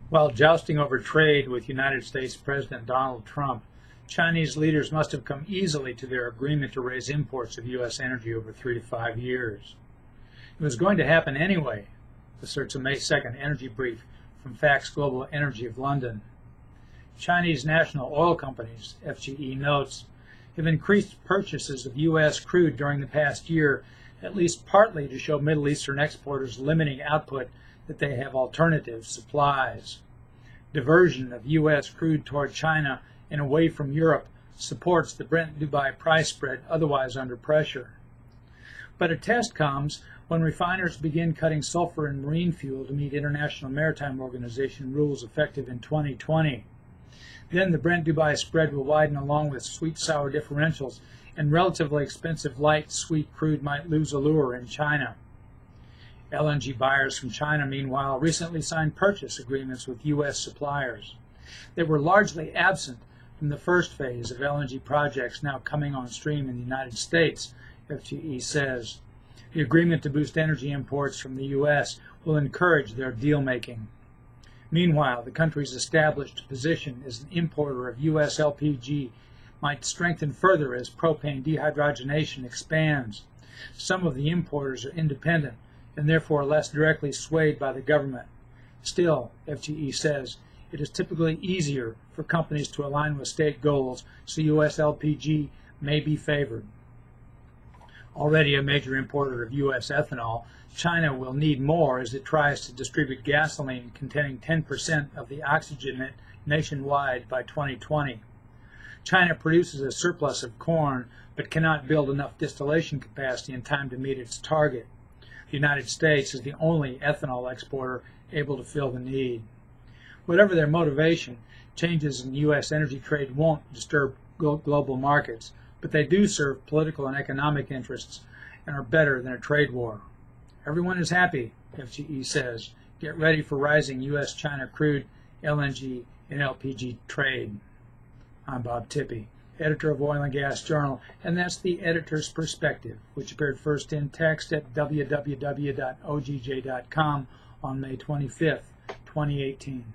While jousting over trade with United States President Donald Trump, Chinese leaders must have come easily to their agreement to raise imports of U.S. energy over 3 to 5 years. It was going to happen anyway, asserts a May 2nd energy brief from Facts Global Energy of London. Chinese national oil companies, FGE notes, have increased purchases of U.S. crude during the past year, at least partly to show Middle Eastern exporters limiting output that they have alternative supplies. Diversion of U.S. crude toward China and away from Europe supports the Brent-Dubai price spread, otherwise under pressure. But a test comes when refiners begin cutting sulfur and marine fuel to meet International Maritime Organization rules effective in 2020. Then the Brent-Dubai spread will widen along with sweet-sour differentials, and relatively expensive light sweet crude might lose allure in China. LNG buyers from China, meanwhile, recently signed purchase agreements with U.S. suppliers. They were largely absent from the first phase of LNG projects now coming on stream in the United States, FGE says. The agreement to boost energy imports from the U.S. will encourage their deal-making. Meanwhile, the country's established position as an importer of U.S. LPG might strengthen further as propane dehydrogenation expands. Some of the importers are independent and therefore less directly swayed by the government. Still, FGE says, it is typically easier for companies to align with state goals, so U.S. LPG may be favored. Already a major importer of U.S. ethanol, China will need more as it tries to distribute gasoline containing 10% of the oxygen nationwide by 2020. China produces a surplus of corn but cannot build enough distillation capacity in time to meet its target. The United States is the only ethanol exporter able to fill the need. Whatever their motivation, changes in U.S. energy trade won't disturb global markets, but they do serve political and economic interests and are better than a trade war. Everyone is happy, FGE says. Get ready for rising U.S.-China crude, LNG, and LPG trade. I'm Bob Tippie, editor of Oil and Gas Journal, and that's the editor's perspective, which appeared first in text at www.ogj.com on May 25th, 2018.